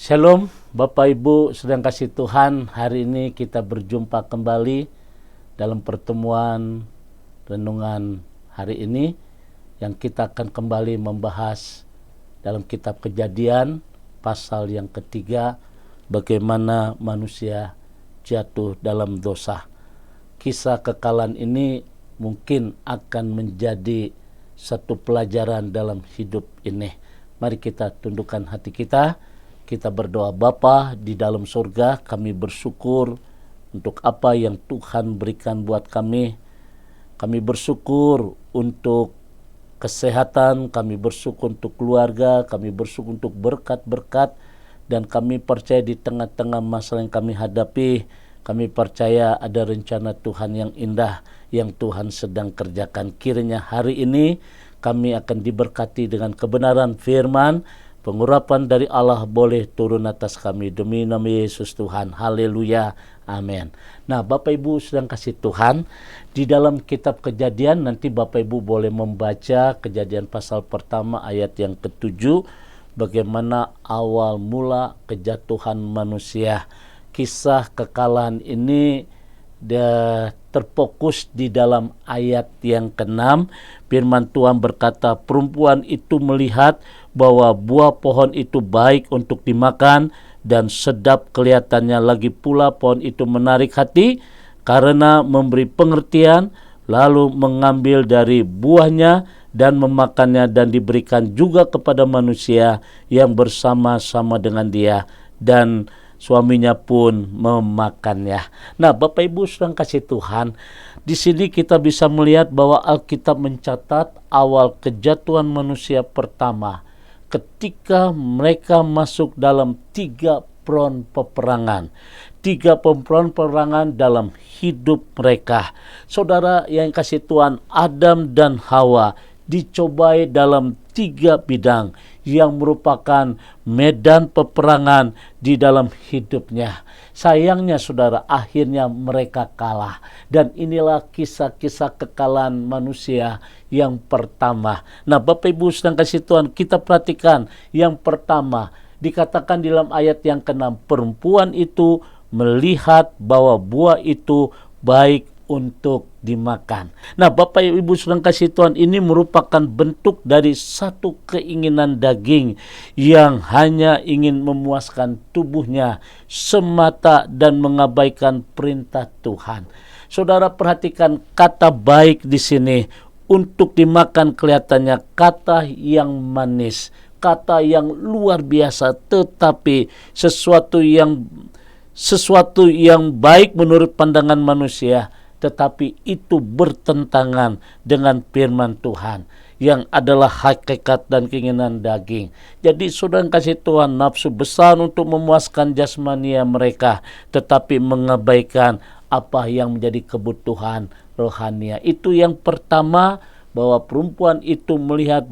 Shalom Bapak Ibu sedang kasih Tuhan. Hari ini kita berjumpa kembali dalam pertemuan renungan hari ini, yang kita akan kembali membahas dalam kitab Kejadian pasal yang ketiga, bagaimana manusia jatuh dalam dosa. Kisah kekalahan ini mungkin akan menjadi satu pelajaran dalam hidup ini. Mari kita tundukkan hati kita. Kita berdoa. Bapa di dalam surga, kami bersyukur untuk apa yang Tuhan berikan buat kami. Kami bersyukur untuk kesehatan, kami bersyukur untuk keluarga, kami bersyukur untuk berkat-berkat, dan kami percaya di tengah-tengah masalah yang kami hadapi, kami percaya ada rencana Tuhan yang indah yang Tuhan sedang kerjakan. Kiranya hari ini kami akan diberkati dengan kebenaran firman. Pengurapan dari Allah boleh turun atas kami. Demi nama Yesus Tuhan. Haleluya. Amin. Nah, Bapak Ibu sedang kasih Tuhan, di dalam kitab Kejadian, nanti Bapak Ibu boleh membaca Kejadian pasal pertama ayat yang ke-7, bagaimana awal mula kejatuhan manusia. Kisah kekalahan ini terfokus di dalam ayat yang ke-6. Firman Tuhan berkata, perempuan itu melihat bahwa buah pohon itu baik untuk dimakan dan sedap kelihatannya, lagi pula pohon itu menarik hati karena memberi pengertian, lalu mengambil dari buahnya dan memakannya, dan diberikan juga kepada manusia yang bersama-sama dengan dia, dan suaminya pun memakannya. Nah, Bapak Ibu sedang kasih Tuhan, di sini kita bisa melihat bahwa Alkitab mencatat awal kejatuhan manusia pertama ketika mereka masuk dalam 3 front peperangan. 3 front peperangan dalam hidup mereka. Saudara yang kasih Tuhan, Adam dan Hawa dicobai dalam 3 bidang yang merupakan medan peperangan di dalam hidupnya. Sayangnya saudara, akhirnya mereka kalah. Dan inilah kisah-kisah kekalahan manusia yang pertama. Nah, Bapak Ibu sedang kasih Tuhan, kita perhatikan yang pertama dikatakan di dalam ayat yang ke-6, perempuan itu melihat bahwa buah itu baik untuk dimakan. Nah, Bapak Ibu sedang kasih Tuhan, ini merupakan bentuk dari satu keinginan daging yang hanya ingin memuaskan tubuhnya semata dan mengabaikan perintah Tuhan. Saudara perhatikan kata baik di sini, untuk dimakan kelihatannya kata yang manis, kata yang luar biasa, tetapi sesuatu yang baik menurut pandangan manusia, tetapi itu bertentangan dengan firman Tuhan yang adalah hakikat dan keinginan daging. Jadi saudara kasih Tuhan, nafsu besar untuk memuaskan jasmania mereka, tetapi mengabaikan apa yang menjadi kebutuhan rohania. Itu yang pertama, bahwa perempuan itu melihat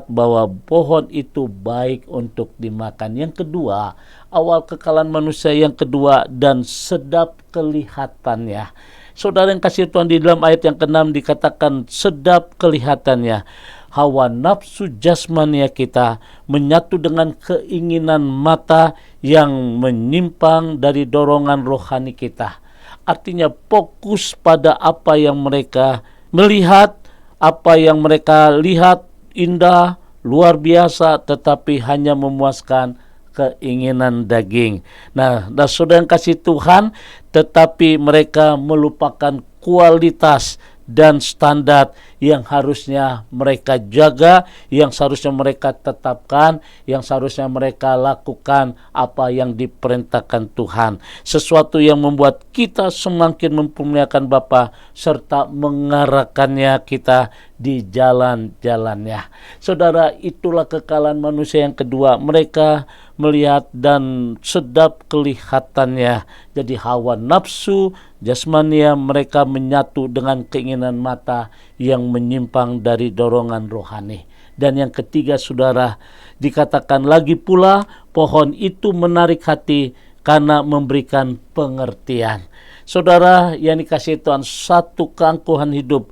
bahwa pohon itu baik untuk dimakan. Yang kedua, awal kekalahan manusia yang kedua, dan sedap kelihatannya. Saudara yang kasih Tuhan, di dalam ayat yang ke-6 dikatakan sedap kelihatannya. Hawa nafsu jasmania kita menyatu dengan keinginan mata yang menyimpang dari dorongan rohani kita. Artinya fokus pada apa yang mereka melihat, apa yang mereka lihat indah, luar biasa, tetapi hanya memuaskan keinginan daging. Nah, saudara yang kasih Tuhan, tetapi mereka melupakan kualitas dan standar yang harusnya mereka jaga, yang seharusnya mereka tetapkan, yang seharusnya mereka lakukan apa yang diperintahkan Tuhan. Sesuatu yang membuat kita semakin mempermuliakan Bapa serta mengarahkannya kita di jalan-jalannya. Saudara, itulah kekalahan manusia yang kedua. Mereka melihat dan sedap kelihatannya. Jadi hawa nafsu jasmania mereka menyatu dengan keinginan mata yang menyimpang dari dorongan rohani. Dan yang ketiga saudara, dikatakan lagi pula pohon itu menarik hati karena memberikan pengertian. Saudara yang dikasihi Tuhan, satu keangkuhan hidup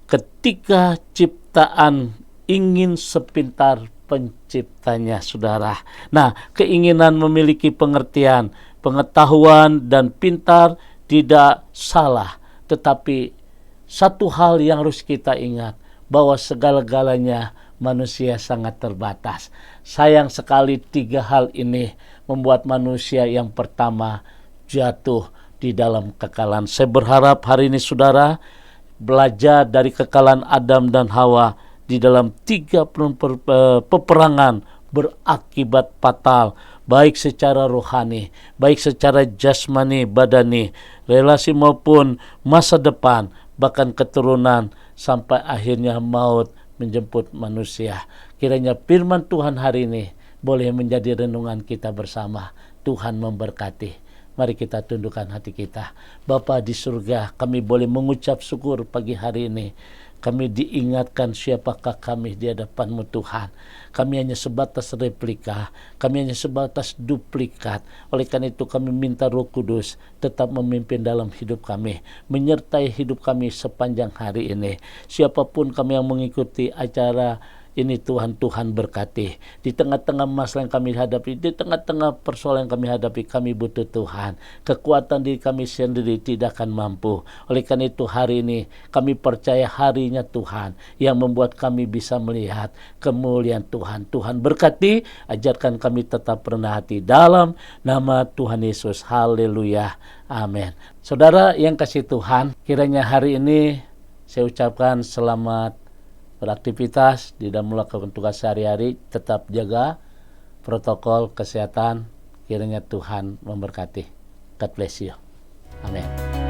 ketika ciptaan ingin sepintar penciptanya, saudara. Nah, keinginan memiliki pengertian, pengetahuan, dan pintar tidak salah. Tetapi satu hal yang harus kita ingat, bahwa segala-galanya manusia sangat terbatas. Sayang sekali 3 hal ini membuat manusia yang pertama jatuh di dalam kekalahan. Saya berharap hari ini saudara belajar dari kekalahan Adam dan Hawa di dalam 3 peperangan berakibat fatal, baik secara rohani, baik secara jasmani, badani, relasi maupun masa depan, bahkan keturunan, sampai akhirnya maut menjemput manusia. Kiranya firman Tuhan hari ini boleh menjadi renungan kita bersama. Tuhan memberkati. Mari kita tundukkan hati kita. Bapa di surga, kami boleh mengucap syukur pagi hari ini. Kami diingatkan siapakah kami di hadapan-Mu Tuhan. Kami hanya sebatas replika, kami hanya sebatas duplikat. Oleh karena itu kami minta Roh Kudus tetap memimpin dalam hidup kami, menyertai hidup kami sepanjang hari ini. Siapapun kami yang mengikuti acara ini, Tuhan berkati. Di tengah-tengah masalah yang kami hadapi, di tengah-tengah persoalan yang kami hadapi, kami butuh Tuhan. Kekuatan diri kami sendiri tidak akan mampu. Oleh karena itu hari ini kami percaya harinya Tuhan yang membuat kami bisa melihat kemuliaan Tuhan. Tuhan berkati, ajarkan kami tetap rendah hati dalam nama Tuhan Yesus. Haleluya. Amin. Saudara yang kasih Tuhan, kiranya hari ini saya ucapkan selamat beraktivitas di dalam melakukan tugas sehari-hari. Tetap jaga protokol kesehatan. Kiranya Tuhan memberkati. God bless you. Amin.